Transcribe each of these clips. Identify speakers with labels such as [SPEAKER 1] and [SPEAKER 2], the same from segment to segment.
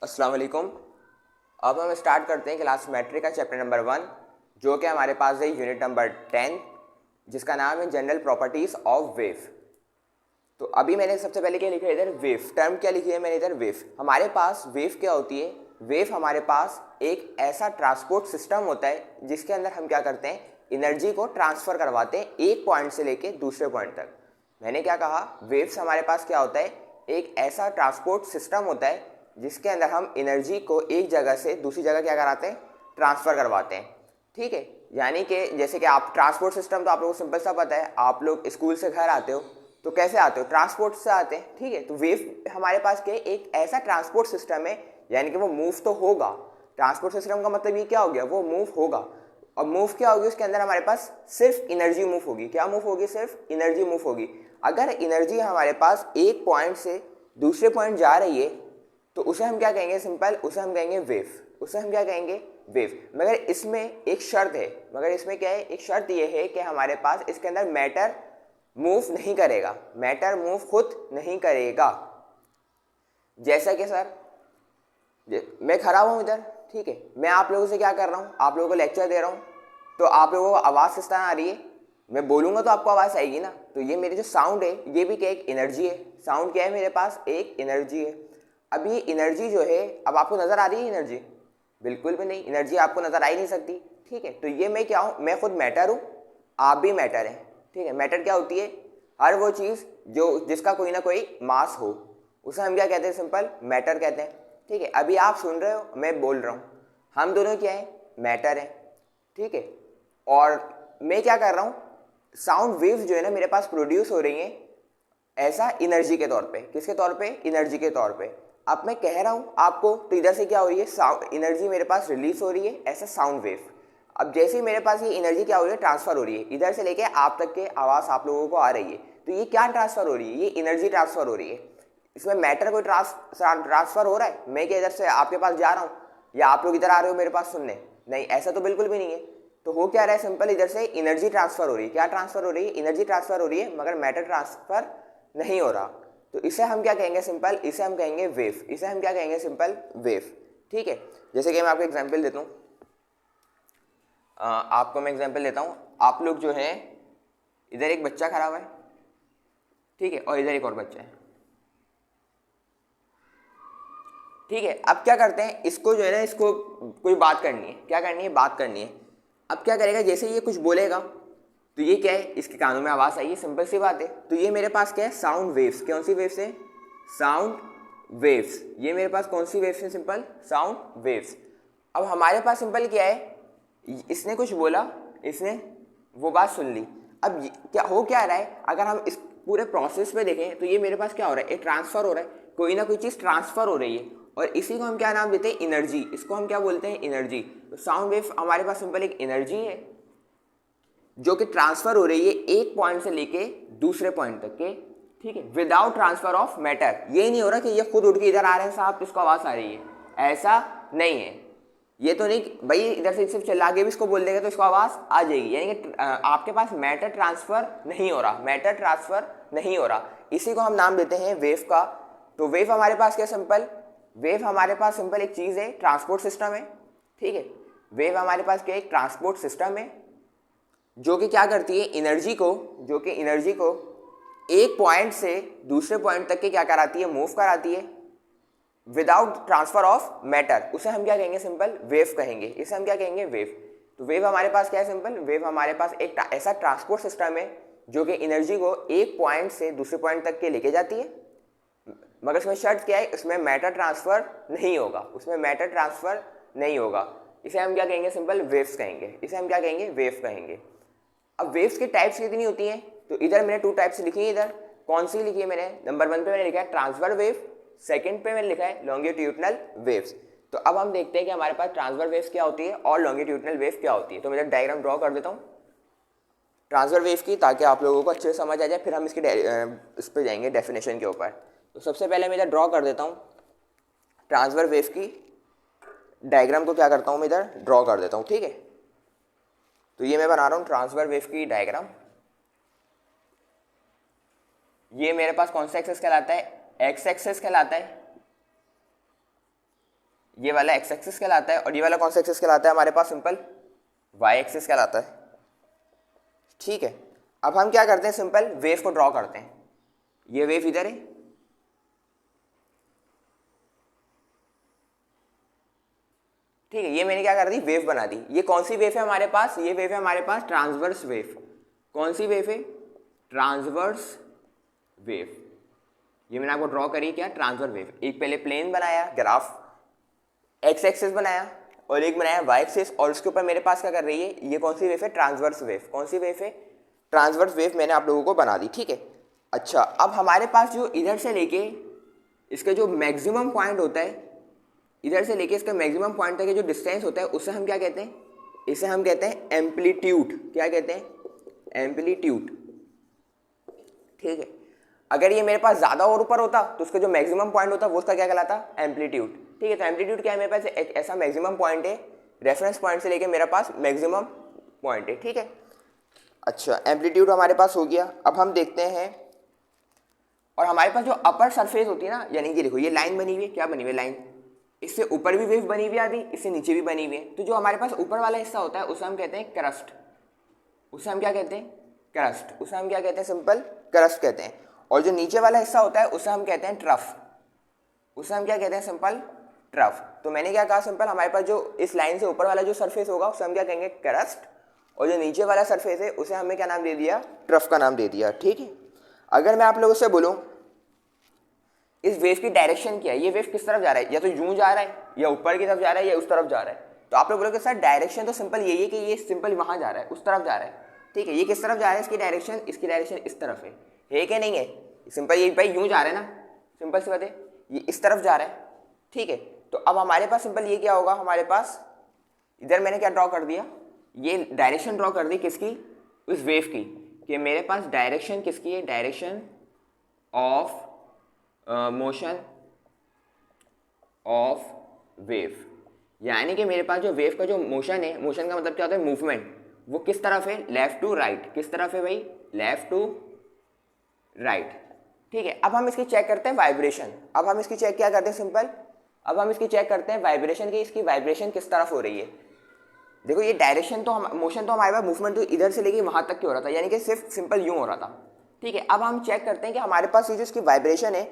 [SPEAKER 1] अस्सलाम वालेकुम। अब हम स्टार्ट करते हैं क्लास मैट्रिक का चैप्टर नंबर 1, जो कि हमारे पास है यूनिट नंबर 10, जिसका नाम है जनरल प्रॉपर्टीज़ ऑफ वेव। तो अभी मैंने सबसे पहले क्या लिखा है इधर, वेव। टर्म क्या लिखी है मैंने इधर, वेव। हमारे पास वेव क्या होती है? वेव हमारे पास एक ऐसा ट्रांसपोर्ट सिस्टम होता है जिसके अंदर हम क्या करते हैं, एनर्जी को ट्रांसफ़र करवाते हैं एक पॉइंट से लेके दूसरे पॉइंट तक। मैंने क्या कहा, वेव्स हमारे पास क्या होता है, एक ऐसा ट्रांसपोर्ट सिस्टम होता है जिसके अंदर हम एनर्जी को एक जगह से दूसरी जगह क्या कराते हैं, ट्रांसफ़र करवाते हैं। ठीक है, यानी कि जैसे कि आप ट्रांसपोर्ट सिस्टम तो आप लोगों को सिंपल सा पता है, आप लोग स्कूल से घर आते हो तो कैसे आते हो, ट्रांसपोर्ट से आते हैं। ठीक है, तो वेव हमारे पास क्या है, एक ऐसा ट्रांसपोर्ट सिस्टम है, यानी कि वो मूव तो होगा। ट्रांसपोर्ट सिस्टम का मतलब ये क्या हो गया, वो मूव होगा। और मूव क्या होगी, उसके अंदर हमारे पास सिर्फ एनर्जी मूव होगी। क्या मूव होगी, सिर्फ एनर्जी मूव होगी। अगर एनर्जी हमारे पास एक पॉइंट से दूसरे पॉइंट जा रही है तो उसे हम क्या कहेंगे, सिंपल, उसे हम कहेंगे वेव। उसे हम क्या कहेंगे, वेव। मगर इसमें एक शर्त है, मगर इसमें क्या है, एक शर्त ये है कि हमारे पास इसके अंदर मैटर मूव नहीं करेगा, मैटर मूव खुद नहीं करेगा। जैसा कि सर मैं खड़ा हूँ इधर, ठीक है, मैं आप लोगों से क्या कर रहा हूँ, आप लोगों को लेक्चर दे रहा हूँ, तो आप लोगों को आवाज़ किस तरह आ रही है, मैं बोलूँगा तो आपको आवाज़ आएगी ना। तो ये मेरी जो साउंड है ये भी क्या, एक एनर्जी है। साउंड क्या है मेरे पास, एक एनर्जी है। अब ये एनर्जी जो है, अब आपको नज़र आ रही है एनर्जी? बिल्कुल भी नहीं, एनर्जी आपको नज़र आ ही नहीं सकती। ठीक है, तो ये मैं क्या हूँ, मैं खुद मैटर हूँ, आप भी मैटर हैं। ठीक है, मैटर क्या होती है, हर वो चीज़ जो जिसका कोई ना कोई मास हो, उसे हम क्या कहते हैं, सिंपल मैटर कहते हैं। ठीक है, अभी आप सुन रहे हो, मैं बोल रहा हूँ, हम दोनों क्या है, मैटर है। ठीक है, और मैं क्या कर रहा हूँ, साउंड वेव्स जो है ना मेरे पास प्रोड्यूस हो रही हैं ऐसा एनर्जी के तौर पे। किसके तौर पे, एनर्जी के तौर पे। अब मैं कह रहा हूँ आपको, तो इधर से क्या हो रही है, साउंड एनर्जी मेरे पास रिलीज हो रही है ऐसा साउंड वेव। अब जैसे ही मेरे पास ये एनर्जी क्या हो रही है, ट्रांसफर हो रही है, इधर से लेके आप तक के आवाज़ आप लोगों को आ रही है। तो ये क्या ट्रांसफर हो रही है, ये एनर्जी ट्रांसफर हो रही है। इसमें मैटर कोई ट्रांसफर हो रहा है, मैं क्या इधर से आपके पास जा रहा हूँ या आप लोग इधर आ रहे हो मेरे पास सुनने? नहीं, ऐसा तो बिल्कुल भी नहीं है। तो हो क्या रहा है, सिंपल इधर से एनर्जी ट्रांसफर हो रही है। क्या ट्रांसफर हो रही है, एनर्जी ट्रांसफर हो रही है, मगर मैटर ट्रांसफर नहीं हो रहा। तो इसे हम क्या कहेंगे, सिंपल, इसे हम कहेंगे वेव। इसे हम क्या कहेंगे, सिंपल, वेव। ठीक है, जैसे कि मैं आपको एग्जांपल देता हूँ, आपको मैं एग्जांपल देता हूँ। आप लोग जो है, इधर एक बच्चा खड़ा हुआ है, ठीक है, और इधर एक और बच्चा है। ठीक है, अब क्या करते हैं, इसको जो है ना, इसको कोई बात करनी है। क्या करनी है, बात करनी है। अब क्या करेगा, जैसे ये कुछ बोलेगा तो ये क्या है, इसके कानों में आवाज़ आई है, सिंपल सी बात है। तो ये मेरे पास क्या है, साउंड वेव्स। कौन सी वेव्स है, साउंड वेव्स। ये मेरे पास कौन सी वेव्स है, सिंपल, साउंड वेव्स। अब हमारे पास सिंपल क्या है, इसने कुछ बोला, इसने वो बात सुन ली। अब क्या हो क्या रहा है, अगर हम इस पूरे प्रोसेस में देखें तो ये मेरे पास क्या हो रहा है, एक ट्रांसफ़र हो रहा है, कोई ना कोई चीज़ ट्रांसफ़र हो रही है, और इसी को हम क्या नाम देते हैं, एनर्जी। इसको हम क्या बोलते हैं, एनर्जी। तो साउंड वेव हमारे पास सिंपल एक एनर्जी है जो कि ट्रांसफ़र हो रही है एक पॉइंट से लेके दूसरे पॉइंट तक के। ठीक है, विदाउट ट्रांसफ़र ऑफ मैटर। ये नहीं हो रहा कि ये खुद उठ के इधर आ रहे हैं साहब तो इसको आवाज़ आ रही है, ऐसा नहीं है। ये तो नहीं भाई इधर से सिर्फ चिल्ला के भी इसको बोल देगा तो इसको आवाज़ आ जाएगी, यानी कि आपके पास मैटर ट्रांसफ़र नहीं हो रहा, मैटर ट्रांसफ़र नहीं हो रहा। इसी को हम नाम देते हैं वेव का। तो वेव हमारे पास क्या, सिंपल, वेव हमारे पास सिंपल एक चीज़ है, ट्रांसपोर्ट सिस्टम है। ठीक है, वेव हमारे पास क्या, एक ट्रांसपोर्ट सिस्टम है जो कि क्या करती है, एनर्जी को, जो कि एनर्जी को एक पॉइंट से दूसरे पॉइंट तक के क्या कराती है, मूव कराती है विदाउट ट्रांसफर ऑफ मैटर। उसे हम क्या कहेंगे, सिंपल वेव कहेंगे। इसे हम क्या कहेंगे, वेव। तो वेव हमारे पास क्या है, सिंपल, वेव हमारे पास एक ऐसा ट्रांसपोर्ट सिस्टम है जो कि एनर्जी को एक पॉइंट से दूसरे पॉइंट तक के लेके जाती है, मगर इसमें शर्त क्या है, उसमें मैटर ट्रांसफर नहीं होगा, उसमें मैटर ट्रांसफर नहीं होगा। इसे हम क्या कहेंगे, सिंपल वेव्स कहेंगे। इसे हम क्या कहेंगे, वेव कहेंगे। अब वेव्स की टाइप्स कितनी होती हैं, तो इधर मैंने 2 टाइप्स लिखी है। इधर कौन सी लिखी है मैंने, नंबर 1 पे मैंने लिखा है ट्रांसफर वेव, सेकंड पे मैंने लिखा है लॉन्गिट्यूडनल वेव्स। तो अब हम देखते हैं कि हमारे पास ट्रांसफर वेव्स क्या होती है और लॉन्गिट्यूडनल वेव क्या होती है। तो मैं इधर डायग्राम ड्रॉ कर देता हूँ ट्रांसफर वेव की, ताकि आप लोगों को अच्छे से समझ आ जाए, फिर हम इसकी इस पर जाएंगे डेफिनेशन के ऊपर। तो सबसे पहले मैं इधर ड्रॉ कर देता हूँ ट्रांसफर वेव की डायग्राम को, क्या करता हूँ मैं इधर ड्रॉ कर देता हूँ। ठीक है, तो ये मैं बना रहा हूँ ट्रांसफर वेव की डायग्राम। ये मेरे पास कौन सा एक्सेस कहलाता है, एक्स एक्सेस कहलाता है। ये वाला एक्स एक्सिस कहलाता है और ये वाला कौन सा एक्सिस कहलाता है हमारे पास, सिंपल वाई एक्सिस कहलाता है। ठीक है, अब हम क्या करते हैं, सिंपल वेव को ड्रॉ करते हैं। ये वेव इधर है, ठीक है, ये मैंने क्या कर दी, वेव बना दी। ये कौन सी वेव है हमारे पास, ये वेव है हमारे पास ट्रांसवर्स वेव। कौन सी वेव है, ट्रांसवर्स वेव। ये मैंने आपको ड्रॉ करी क्या, ट्रांसवर्स वेव। एक पहले प्लेन बनाया, ग्राफ एक्स एक्सिस बनाया और एक बनाया वाई एक्सिस, और उसके ऊपर मेरे पास क्या कर रही है, ये कौन सी वेव है, ट्रांसवर्स वेव। कौन सी वेव है, ट्रांसवर्स वेव मैंने आप लोगों को बना दी। ठीक है, अच्छा अब हमारे पास जो इधर से लेके इसका जो मैक्सिमम पॉइंट होता है, इधर से लेके इसका मैक्सिमम पॉइंट तक जो डिस्टेंस होता है उसे हम क्या कहते हैं, इसे हम कहते हैं एम्पलीट्यूड। क्या कहते हैं, एम्पलीट्यूड। ठीक है, अगर ये मेरे पास ज़्यादा और ऊपर होता तो उसका जो मैक्सिमम पॉइंट होता वो उसका क्या कहलाता, एम्पलीट्यूड। ठीक है, तो एम्पलीट्यूड क्या है, मेरे पास एक ऐसा मैक्सिमम पॉइंट है, रेफरेंस पॉइंट से लेके मेरे पास मैक्सिमम पॉइंट है। ठीक है, अच्छा एम्पलीट्यूड हमारे पास हो गया। अब हम देखते हैं, और हमारे पास जो अपर सरफेस होती है ना, यानी कि देखो ये लाइन बनी हुई है, क्या बनी हुई है, लाइन, इससे ऊपर भी वेव बनी हुई आदि, इससे नीचे भी बनी हुई है। तो जो हमारे पास ऊपर वाला हिस्सा होता है उसे हम कहते हैं क्रस्ट। उसे हम क्या कहते हैं, क्रस्ट। उसे हम क्या कहते हैं, सिंपल क्रस्ट कहते हैं। और जो नीचे वाला हिस्सा होता है उसे हम कहते हैं ट्रफ। उसे हम क्या कहते हैं, सिंपल ट्रफ। तो मैंने क्या कहा, सिंपल हमारे पास जो इस लाइन से ऊपर वाला जो सरफेस होगा उसे हम क्या कहेंगे, क्रस्ट, और जो नीचे वाला सरफेस है उसे हमें क्या नाम दे दिया, ट्रफ का नाम दे दिया। ठीक है, अगर मैं आप लोगों से बोलूं इस वेव की डायरेक्शन क्या है, ये वेव किस तरफ जा रहा है, या तो यूं जा रहा है, या ऊपर की तरफ जा रहा है, या उस तरफ जा रहा है, तो आप लोग बोलोगे सर डायरेक्शन तो सिंपल यही है कि ये सिंपल वहां जा रहा है, उस तरफ जा रहा है। ठीक है, ये किस तरफ जा रहा है, इसकी डायरेक्शन इस तरफ है कि नहीं है, सिंपल ये भाई यूं जा रहा है ना, सिंपल सी बात है, ये इस तरफ जा रहा है। ठीक है, तो अब हमारे पास सिंपल ये क्या होगा, हमारे पास इधर मैंने क्या ड्रॉ कर दिया, ये डायरेक्शन ड्रॉ कर दी किसकी, उस वेव की, कि मेरे पास डायरेक्शन किसकी है, direction of motion of wave. यानी कि मेरे पास जो वेव का जो मोशन है, मोशन का मतलब क्या होता है, मूवमेंट, वो किस तरफ है, लेफ्ट टू राइट। किस तरफ है भाई, लेफ्ट टू राइट। ठीक है, अब हम इसकी चेक करते हैं वाइब्रेशन। अब हम इसकी चेक क्या करते हैं, सिंपल अब हम इसकी चेक करते हैं वाइब्रेशन की, इसकी वाइब्रेशन किस तरफ हो रही है। देखो ये डायरेक्शन तो मोशन तो हमारे पास मूवमेंट तो इधर से लेके वहां तक की हो रहा था, यानी कि सिर्फ सिंपल यूं हो रहा था। ठीक है, अब हम चेक करते हैं कि हमारे पास ये जो इसकी वाइब्रेशन है,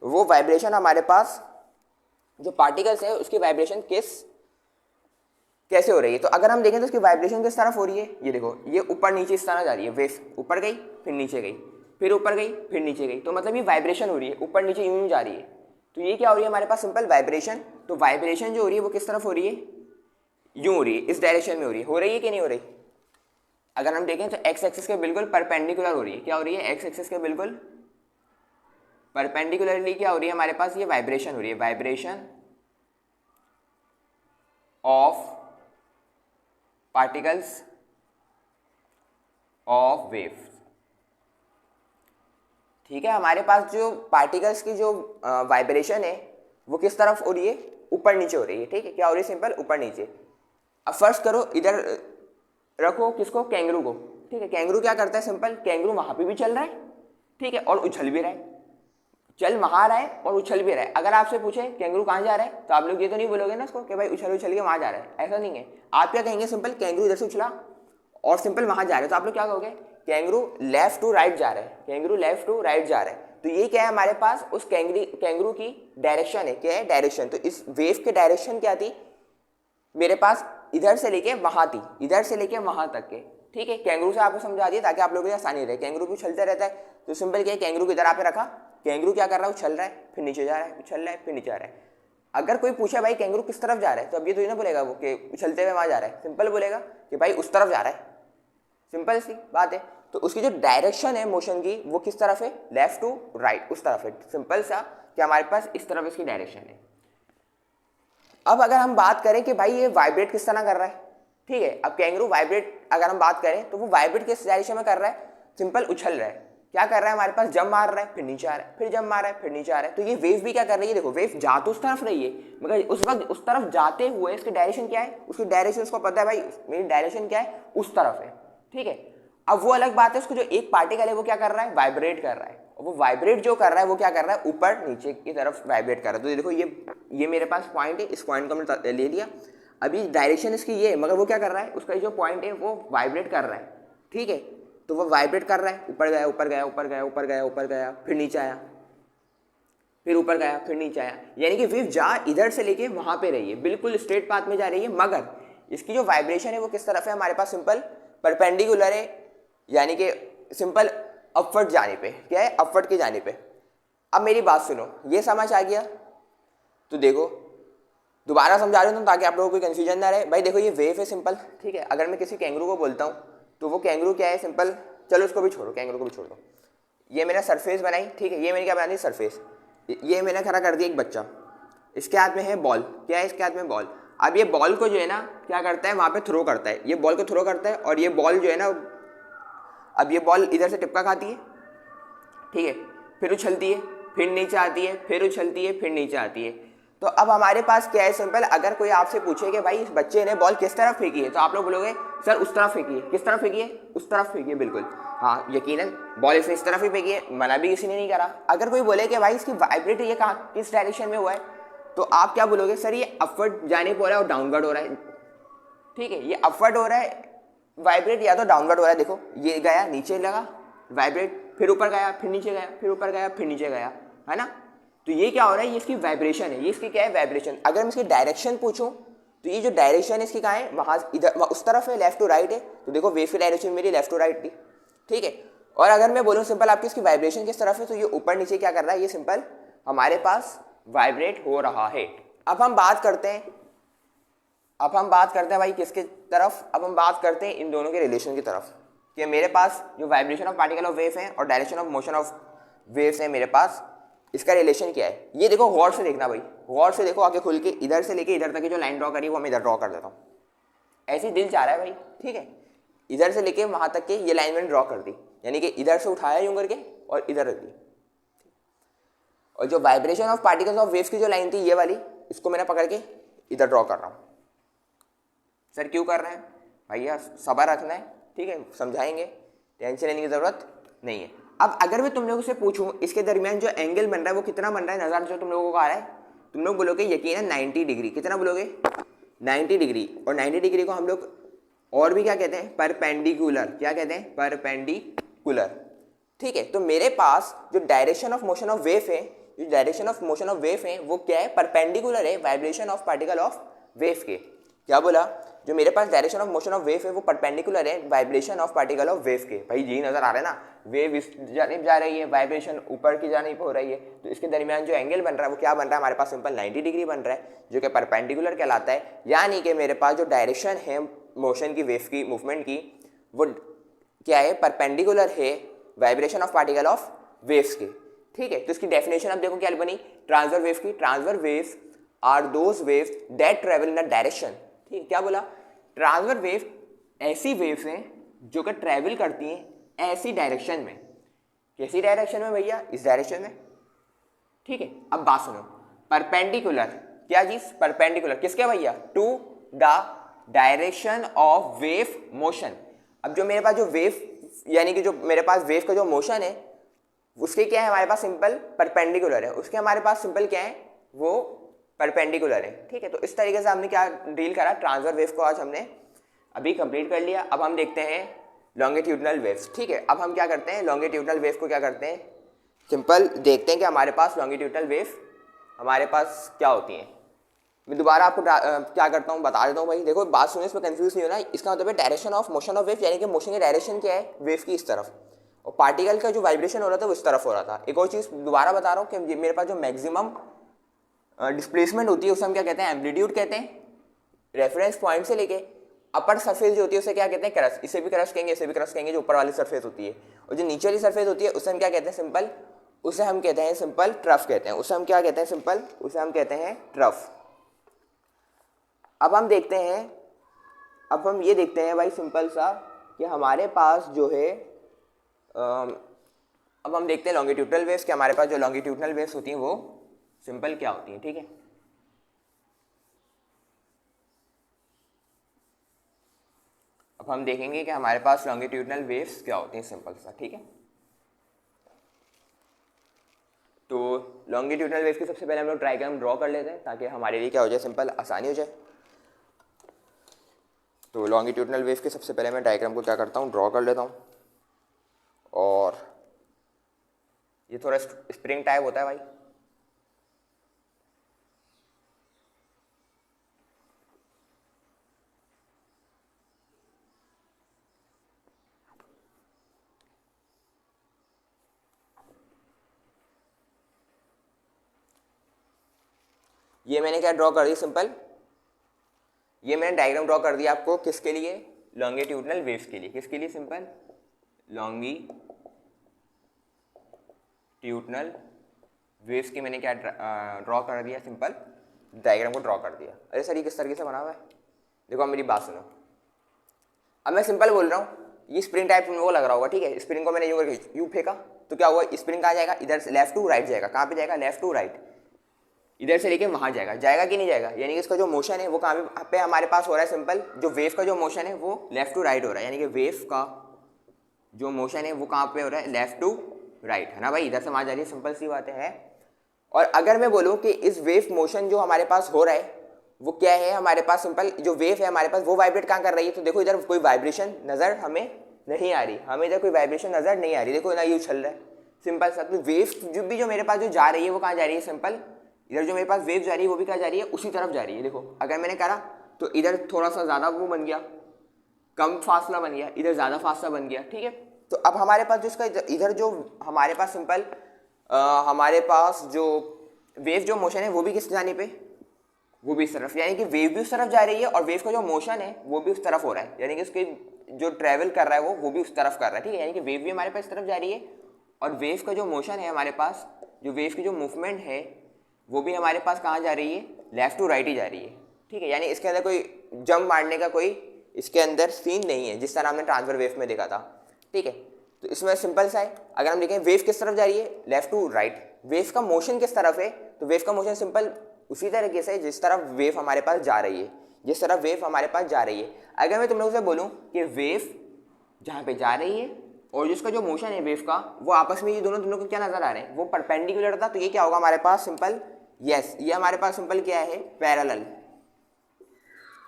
[SPEAKER 1] वो वाइब्रेशन हमारे पास जो पार्टिकल्स है उसकी वाइब्रेशन कैसे हो रही है। तो अगर हम देखें तो इसकी वाइब्रेशन किस तरफ हो रही है, ये देखो ये ऊपर नीचे इस तरह जा रही है, वेव ऊपर गई फिर नीचे गई, फिर ऊपर गई फिर नीचे गई, तो मतलब ये वाइब्रेशन हो रही है, ऊपर नीचे यूं जा रही है। तो ये क्या हो रही है हमारे पास, सिंपल वाइब्रेशन। तो वाइब्रेशन जो हो रही है वो किस तरफ हो रही है, यूं हो रही है, इस डायरेक्शन में हो रही है कि नहीं हो रही। अगर हम देखें तो एक्स एक्सिस के बिल्कुल परपेंडिकुलर हो रही है, क्या हो रही है, एक्स एक्सिस के बिल्कुल परपेंडिकुलरली क्या हो रही है हमारे पास, ये वाइब्रेशन हो रही है, vibration of particles of wave. ठीक है, हमारे पास जो पार्टिकल्स की जो वाइब्रेशन है वो किस तरफ हो रही है, ऊपर नीचे हो रही है। ठीक है, क्या हो रही है, सिंपल ऊपर नीचे। अब फर्स्ट करो इधर रखो किसको, कैंगरू को। ठीक है, कैंगरू क्या करता है, सिंपल कैंगरू वहां पे भी चल रहा है, ठीक है, और उछल भी रहा है, चल वहां रहा है और उछल भी रहा है। अगर आपसे पूछे कैंगरू कहाँ जा रहा है, तो आप लोग ये तो नहीं बोलोगे ना उसको कि भाई उछल उछल के वहां जा रहा है, ऐसा नहीं है। आप क्या कहेंगे, सिंपल कैंगरू इधर से उछला और सिंपल वहां जा रहे हैं, तो आप लोग क्या कहोगे, कैंगरू लेफ्ट टू राइट जा रहा है, कैंगरू लेफ्ट टू राइट जा रहा है। तो ये क्या है हमारे पास, उस कैंगरू की डायरेक्शन है, क्या है, डायरेक्शन। तो इस वेव की डायरेक्शन क्या थी मेरे पास, इधर से लेके वहां थी, इधर से लेके वहां तक के। ठीक है, कैंगरू से आपको समझा दिया ताकि आप लोगों को आसानी रहे। कैंगरू भी उछलता रहता है, तो सिंपल क्या है, कैंगरू को इधर आप रखा, कैंगरू क्या कर रहा है, उछल रहा है फिर नीचे जा रहा है, उछल रहा है फिर नीचे आ रहा है। अगर कोई पूछे भाई कैंगरू किस तरफ जा रहा है, तो अब ये तो ना बोलेगा वो कि उछलते हुए वहां जा रहा है, सिंपल बोलेगा कि भाई उस तरफ जा रहा है, सिंपल सी बात है। तो उसकी जो डायरेक्शन है मोशन की वो किस तरफ है, लेफ्ट टू राइट, उस तरफ है, सिंपल सा कि हमारे पास इस तरफ इसकी डायरेक्शन है। अब अगर हम बात करें कि भाई ये वाइब्रेट किस तरह कर रहा है, ठीक है, अब कैंगरू वाइब्रेट अगर हम बात करें तो वो वाइब्रेट किस डायरेक्शन में कर रहा है, सिंपल उछल रहा है। क्या कर रहा है हमारे पास, जंप मार रहा है फिर नीचे आ रहा है, फिर जंप मार रहा है फिर नीचे आ रहा है। तो ये वेव भी क्या कर रही है, देखो वेव जा तो उस तरफ रही है, मगर उस वक्त उस तरफ जाते हुए इसकी डायरेक्शन क्या है, उसकी डायरेक्शन उसको पता है भाई मेरी डायरेक्शन क्या है, उस तरफ है। ठीक है, अब वो अलग बात है, उसको जो एक पार्टिकल है वो क्या कर रहा है, वाइब्रेट कर रहा है, और वो वाइब्रेट जो कर रहा है वो क्या कर रहा है, ऊपर नीचे की तरफ वाइब्रेट कर रहा है। तो देखो ये मेरे पास पॉइंट है, इस पॉइंट को मैंने ले लिया, अभी डायरेक्शन इसकी ये है, मगर वो क्या कर रहा है, उसका जो पॉइंट है वो वाइब्रेट कर रहा है, ठीक है। तो वो वाइब्रेट कर रहा है, ऊपर गया ऊपर गया ऊपर गया ऊपर गया ऊपर गया, फिर नीचे आया, फिर ऊपर गया, फिर नीचे आया, यानी कि वेव जा इधर से लेके वहां पे रही है, बिल्कुल स्ट्रेट पाथ में जा रही है, मगर इसकी जो वाइब्रेशन है वो किस तरफ है, हमारे पास सिंपल परपेंडिकुलर है, यानी कि सिंपल अपवर्ड जाने पे, क्या है, अपवर्ड की जाने पे। अब मेरी बात सुनो, ये समझ आ गया? तो देखो दोबारा समझा रहा हूँ ताकि आप लोगों को कोई कन्फ्यूजन ना रहे। भाई देखो ये वेव है सिंपल, ठीक है। अगर मैं किसी कैंगरू को बोलता हूँ तो वो कैंगरू क्या है, सिंपल, चलो उसको भी छोड़ो, कैंगरू को भी छोड़ दो। ये मैंने सरफेस बनाई, ठीक है, ये मैंने क्या बना दी, सरफेस। ये मैंने खड़ा कर दिया एक बच्चा, इसके हाथ में है बॉल, क्या है, इसके हाथ में बॉल। अब ये बॉल को जो है ना क्या करता है, वहाँ पे थ्रो करता है, ये बॉल को थ्रो करता है, और ये बॉल जो है ना, अब ये बॉल इधर से टिपका खाती है, ठीक है, फिर उछलती है, फिर नीचे आती है, फिर उछलती है, फिर नीचे आती है। तो अब हमारे पास क्या है, सिंपल, अगर कोई आपसे पूछे कि भाई इस बच्चे ने बॉल किस तरफ फेंकी है, तो आप लोग बोलोगे सर उस तरफ फेंकी है। किस तरफ फेंकी है, उस तरफ फेंकी है, बिल्कुल, हाँ यकीनन बॉल इसने इस तरफ ही फेंकी है, मना भी किसी ने नहीं करा। अगर कोई बोले कि भाई इसकी वाइब्रेट ये कहाँ, किस डायरेक्शन में हुआ है, तो आप क्या बोलोगे, सर ये अपवर्ड जाने पर हो रहा है और डाउनवर्ड हो रहा है, ठीक है, ये अपवर्ड हो रहा है वाइब्रेट, या तो डाउनवर्ड हो रहा है। देखो ये गया नीचे लगा वाइब्रेट, फिर ऊपर गया, फिर नीचे गया, फिर ऊपर गया, फिर नीचे गया, है ना। तो ये क्या हो रहा है, ये इसकी वाइब्रेशन है, ये इसकी क्या है, वाइब्रेशन। अगर मैं इसकी डायरेक्शन पूछूं तो ये जो डायरेक्शन है इसकी कहाँ है, वहाँ इधर उस तरफ है, लेफ्ट टू राइट है। तो देखो वेव की डायरेक्शन मेरी लेफ्ट टू राइट थी, ठीक है। और अगर मैं बोलूँ सिंपल आपकी इसकी वाइब्रेशन किस तरफ है, तो ये ऊपर नीचे क्या कर रहा है, ये सिंपल हमारे पास वाइब्रेट हो रहा है। अब हम बात करते हैं भाई किसके तरफ, अब हम बात करते हैं इन दोनों के रिलेशन की तरफ, कि मेरे पास जो vibration of particle of wave है और direction of motion of waves है मेरे पास, इसका रिलेशन क्या है। ये देखो गौर से देखना भाई, गौर से देखो, आगे खुल के, इधर से लेके इधर तक की जो लाइन ड्रॉ करी वो मैं इधर ड्रॉ कर देता हूँ, ऐसे ही दिल चाह रहा है भाई, ठीक है। इधर से लेके वहाँ तक के ये लाइन मैंने ड्रॉ कर दी, यानी कि इधर से उठाया यूं करके और इधर रख दी। और जो vibration of particles of waves की जो लाइन थी ये वाली, इसको मैंने पकड़ के इधर ड्रॉ कर रहा हूँ। सर क्यों कर रहे हैं भैया, सब्र रखना है, ठीक है, समझाएंगे, टेंशन लेने की ज़रूरत नहीं है। अब अगर मैं तुम लोगों से पूछूं इसके दरमियान जो एंगल बन रहा है वो कितना बन रहा है, नज़र जो तुम लोगों को आ रहा है, तुम लोग बोलोगे यकीनन 90 डिग्री। कितना बोलोगे, 90 डिग्री। और 90 डिग्री को हम लोग और भी क्या कहते हैं, परपेंडिकुलर। क्या कहते हैं, परपेंडिकुलर, ठीक है। तो मेरे पास जो direction of motion of wave है, जो direction of motion of wave है वो क्या है, परपेंडिकुलर है vibration of particle of wave के। क्या बोला, जो मेरे पास direction of motion of wave है वो परपेंडिकुलर है vibration of particle of wave के। भाई यही नजर आ रहा है ना, वेव इस जानिब जा रही है, वाइब्रेशन ऊपर की जानिब हो रही है, तो इसके दरमियान जो एंगल बन रहा है वो क्या बन रहा है, हमारे पास सिंपल 90 डिग्री बन रहा है, जो कि परपेंडिकुलर कहलाता है। यानी कि मेरे पास जो डायरेक्शन है मोशन की, वेव की, मूवमेंट की, वो क्या है, परपेंडिकुलर है vibration of particle of waves के, ठीक है। तो इसकी डेफिनेशन अब देखो क्या बनी, ट्रांसफर वेव की। Transverse waves are those waves that travel in a direction, ठीक है। क्या बोला, ट्रांसफर वेव ऐसी वेव्स हैं जो कि ट्रैवल करती हैं ऐसी डायरेक्शन में। कैसी डायरेक्शन में भैया, इस डायरेक्शन में, ठीक है। अब बात सुनो, परपेंडिकुलर, क्या चीज, परपेंडिकुलर किसके भैया, to the direction of wave motion. अब जो मेरे पास जो वेव, यानी कि जो मेरे पास वेव का जो मोशन है उसके क्या है, हमारे पास सिंपल परपेंडिकुलर है, उसके हमारे पास सिंपल क्या है, वो परपेंडिकुलर है, ठीक है। तो इस तरीके से हमने क्या डील करा, ट्रांसफर वेव को आज हमने अभी कंप्लीट कर लिया। अब हम देखते हैं लॉन्गिट्यूडनल वेव्स, ठीक है। अब हम क्या करते हैं, लॉन्गिट्यूडनल वेव को क्या करते हैं, सिंपल देखते हैं कि हमारे पास लॉन्गिट्यूडनल वेव हमारे पास क्या होती हैं। मैं दोबारा आपको क्या करता हूँ बता देता हूँ भाई। देखो बात सुनने इसमें कंफ्यूज नहीं होना, इसका मतलब है direction of motion of wave, यानी कि मोशन की डायरेक्शन क्या है, वेव की इस तरफ, और पार्टिकल का जो वाइब्रेशन हो रहा था वो इस तरफ हो रहा था। एक और चीज़ दोबारा बता रहा हूँ कि मेरे पास जो मैक्सिमम डिस्प्लेसमेंट होती है उसे हम क्या कहते हैं, एम्पलीट्यूड कहते हैं। रेफरेंस पॉइंट से लेके अपर सरफेस जो होती है उसे क्या कहते हैं, क्रस्ट। इसे भी क्रस्ट कहेंगे, इसे भी क्रस्ट कहेंगे, जो ऊपर वाली सरफेस होती है। और जो नीचे वाली सरफेस होती है उसे हम क्या कहते हैं, सिंपल, उसे हम कहते हैं सिंपल ट्रफ कहते हैं। उसे हम क्या कहते हैं, सिंपल, उसे हम कहते हैं ट्रफ। अब हम देखते हैं, अब हम ये देखते हैं भाई सिंपल सा कि हमारे पास जो है अब हम देखते हैं लॉन्गिट्यूडनल वेव्स, कि हमारे पास जो लॉन्गिट्यूडनल वेव्स होती हैं वो सिंपल क्या होती हैं, ठीक है। अब हम देखेंगे कि हमारे पास लॉन्गिट्यूडनल वेव्स क्या होती हैं, सिंपल सा, ठीक है। तो लॉन्गिट्यूडनल वेव की सबसे पहले हम लोग डायग्राम ड्रॉ कर लेते हैं ताकि हमारे लिए क्या हो जाए, सिंपल आसानी हो जाए। तो लॉन्गिट्यूडनल वेव के सबसे पहले मैं डायग्राम को क्या करता हूँ, ड्रॉ कर लेता हूँ। और ये थोड़ा स्प्रिंग टाइप होता है भाई। ये मैंने क्या ड्रॉ कर दिया, सिंपल ये मैंने डायग्राम ड्रॉ कर दिया आपको, किसके लिए, लॉन्गिट्यूडनल वेव्स के लिए। किसके लिए, सिंपल लॉन्गिट्यूडनल वेव्स की मैंने क्या ड्रॉ कर दिया, सिंपल डायग्राम को ड्रॉ कर दिया। अरे सर ये किस तरीके से बना हुआ है, देखो अब मेरी बात सुनो। अब मैं सिंपल बोल रहा हूँ, ये स्प्रिंग टाइप तुम लोगों को लग रहा होगा, ठीक है। स्प्रिंग को मैंने यूँ फेंका तो क्या हुआ, स्प्रिंग कहाँ जाएगा, इधर से लेफ्ट टू राइट जाएगा। कहाँ पे जाएगा, लेफ्ट टू राइट, इधर से लेके वहाँ जाएगा। जाएगा कि नहीं जाएगा, यानी कि इसका जो मोशन है वो कहाँ पे हमारे पास हो रहा है, सिंपल जो वेव का जो मोशन है वो लेफ्ट टू राइट हो रहा है। यानी कि वेव का जो मोशन है वो कहाँ पे हो रहा है, लेफ्ट टू राइट, है ना भाई, इधर से वहाँ जा रही है, सिंपल सी बातें हैं। और अगर मैं बोलूँ कि इस वेव मोशन जो हमारे पास हो रहा है वो क्या है, हमारे पास सिंपल जो वेव है हमारे पास वो वाइब्रेट कहाँ कर रही है, तो देखो इधर कोई वाइब्रेशन नज़र हमें नहीं आ रही, हमें इधर कोई वाइब्रेशन नज़र नहीं आ रही, देखो ना ये उछल रहा है, सिंपल सा। तो वेव जो मेरे पास जो जा रही है वो कहाँ जा रही है, सिंपल इधर जो मेरे पास वेव जा रही है वो भी कहाँ जा रही है, उसी तरफ जा रही है। देखो अगर मैंने करा तो इधर थोड़ा सा ज़्यादा वो बन गया, कम फासला बन गया, इधर ज़्यादा फासला बन गया, ठीक है। तो अब हमारे पास जो इसका इधर जो हमारे पास सिंपल हमारे पास जो वेव जो मोशन है वो भी किस जाने पे, वो भी इस तरफ, यानी कि वेव भी उस तरफ जा रही है और वेव का जो मोशन है वो भी उस तरफ हो रहा है, यानी कि उसके जो ट्रैवल कर रहा है वो भी उस तरफ कर रहा है, ठीक है। यानी कि वेव भी हमारे पास इस तरफ जा रही है और वेव का जो मोशन है हमारे पास, जो वेव की जो मूवमेंट है वो भी हमारे पास कहाँ जा रही है, लेफ्ट टू राइट ही जा रही है, ठीक है। यानी इसके अंदर कोई जंप मारने का कोई इसके अंदर सीन नहीं है, जिस तरह हमने ट्रांसफर वेव में देखा था, ठीक है। तो इसमें सिंपल सा है, अगर हम देखें वेव किस तरफ जा रही है, लेफ्ट टू राइट, वेव का मोशन किस तरफ है, तो वेव का मोशन सिंपल उसी तरीके से जिस तरफ वेव हमारे पास जा रही है, जिस तरफ वेव हमारे पास जा रही है। अगर मैं तुम लोगों से बोलूँ कि वेव जहाँ पे जा रही है और जिसका जो मोशन है वेव का वो आपस में ये दोनों को क्या नजर आ रहे हैं, वो परपेंडिकुलर था, तो ये क्या होगा हमारे पास, सिंपल यस, ये हमारे पास सिंपल क्या है, पैरेलल,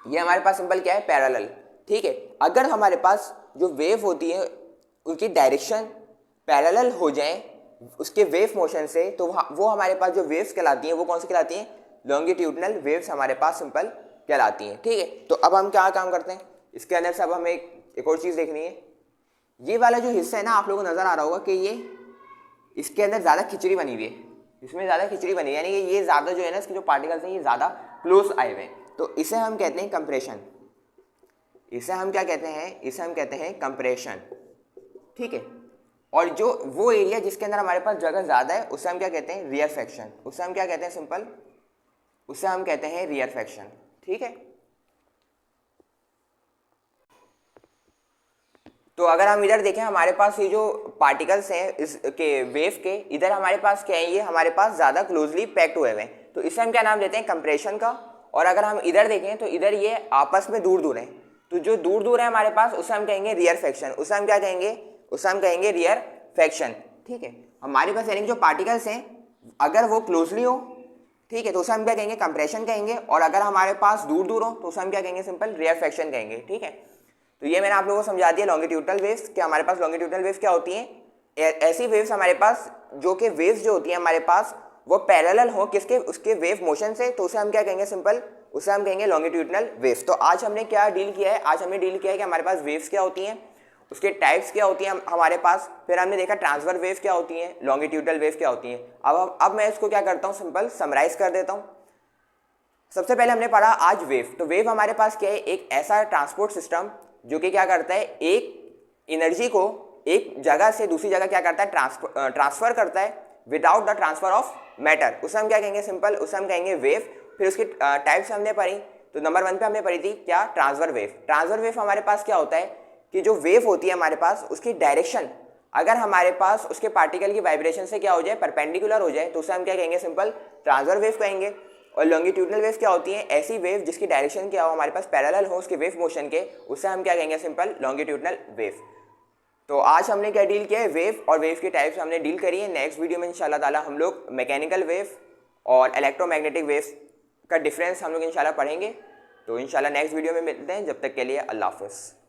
[SPEAKER 1] ये हमारे पास सिंपल क्या है, पैरेलल, ठीक है। अगर हमारे पास जो वेव होती है उनकी डायरेक्शन पैरेलल हो जाए उसके वेव मोशन से, तो वो हमारे पास जो वेव्स कहलाती हैं वो कौन सी कहलाती हैं, लॉन्गिट्यूडनल वेव्स हमारे पास सिंपल कहलाती हैं, ठीक है। तो अब हम क्या काम करते हैं, इसके अंदर से अब हमें एक और चीज़ देखनी है। ये वाला जो हिस्सा है ना, आप लोगों को नज़र आ रहा होगा कि ये इसके अंदर ज़्यादा खिचड़ी बनी हुई है, इसमें ज़्यादा खिचड़ी बनी है, यानी कि ये ज़्यादा जो है ना इसके जो पार्टिकल्स हैं ये ज़्यादा क्लोज आए हुए हैं, तो इसे हम कहते हैं कंप्रेशन, इसे हम क्या कहते हैं, इसे हम कहते हैं कंप्रेशन, ठीक है। और जो वो एरिया जिसके अंदर हमारे पास जगह ज़्यादा है उसे हम क्या कहते हैं, रियरफेक्शन, उसे हम क्या कहते हैं, सिंपल उसे हम कहते हैं रियरफेक्शन, ठीक है। तो अगर हम इधर देखें हमारे पास ये जो पार्टिकल्स हैं इसके वेव के, इधर हमारे पास क्या है, ये हमारे पास ज़्यादा क्लोजली पैक्ड हुए हैं, तो इसे हम क्या नाम देते हैं, कंप्रेशन का। और अगर हम इधर देखें तो इधर ये आपस में दूर दूर हैं, तो जो दूर दूर है हमारे पास उसे हम कहेंगे रियरफेक्शन, उसे हम क्या कहेंगे, उसे हम कहेंगे रियरफेक्शन, ठीक है। हमारे पास यानी कि जो पार्टिकल्स हैं अगर वो क्लोजली हो, ठीक है, तो उसे हम क्या कहेंगे, कंप्रेशन कहेंगे, और अगर हमारे पास दूर दूर हो तो उसे हम क्या कहेंगे, सिंपल रियरफेक्शन कहेंगे, ठीक है। तो ये मैंने आप लोगों को समझा दिया लॉन्गिट्यूडनल वेव्स, कि हमारे पास लॉन्गिट्यूडनल वेव्स क्या होती हैं, ऐसी वेव्स हमारे पास जो कि वेव्स जो होती हैं हमारे पास वो पैरेलल हो किसके, उसके वेव मोशन से, तो उसे हम क्या कहेंगे, सिंपल उसे हम कहेंगे लॉन्गिट्यूडनल वेव्स। तो आज हमने क्या डील किया है, आज हमने डील किया है कि हमारे पास वेव्स क्या होती हैं, उसके टाइप्स क्या होती हैं हमारे पास, फिर हमने देखा ट्रांसफर वेव क्या होती हैं, लॉन्गिट्यूडनल वेव क्या होती हैं। अब मैं इसको क्या करता हूँ, सिंपल समराइज कर देता हूँ। सबसे पहले हमने पढ़ा आज वेव, तो वेव हमारे पास क्या है, एक ऐसा ट्रांसपोर्ट सिस्टम जो कि क्या करता है, एक एनर्जी को एक जगह से दूसरी जगह क्या करता है, ट्रांसफर करता है without the transfer of matter, उसे हम क्या कहेंगे, सिंपल उसे हम कहेंगे वेव। फिर उसकी टाइप्स हमने पढ़ी, तो नंबर 1 पे हमने पढ़ी थी क्या, ट्रांसफर वेव। ट्रांसफर वेव हमारे पास क्या होता है कि जो वेव होती है हमारे पास उसकी डायरेक्शन अगर हमारे पास उसके पार्टिकल की वाइब्रेशन से क्या हो जाए, परपेंडिकुलर हो जाए, तो उसे हम क्या कहेंगे, सिंपल ट्रांसफर वेव कहेंगे। और लॉन्गिट्यूडनल वेव क्या होती है, ऐसी वेव जिसकी डायरेक्शन क्या हो हमारे पास पैरेलल हो उसके वेव मोशन के, उसे हम क्या कहेंगे, सिंपल लॉन्गिट्यूडनल वेव। तो आज हमने क्या डील किया है, वेव और वेव की टाइप्स हमने डील करी है। नेक्स्ट वीडियो में इंशाल्लाह ताला हम लोग मैकेनिकल वेव और इलेक्ट्रोमैग्नेटिक वेव का डिफरेंस हम लोग इंशाल्लाह पढ़ेंगे। तो इंशाल्लाह नेक्स्ट वीडियो में मिलते हैं, जब तक के लिए अल्लाह हाफ़िज़।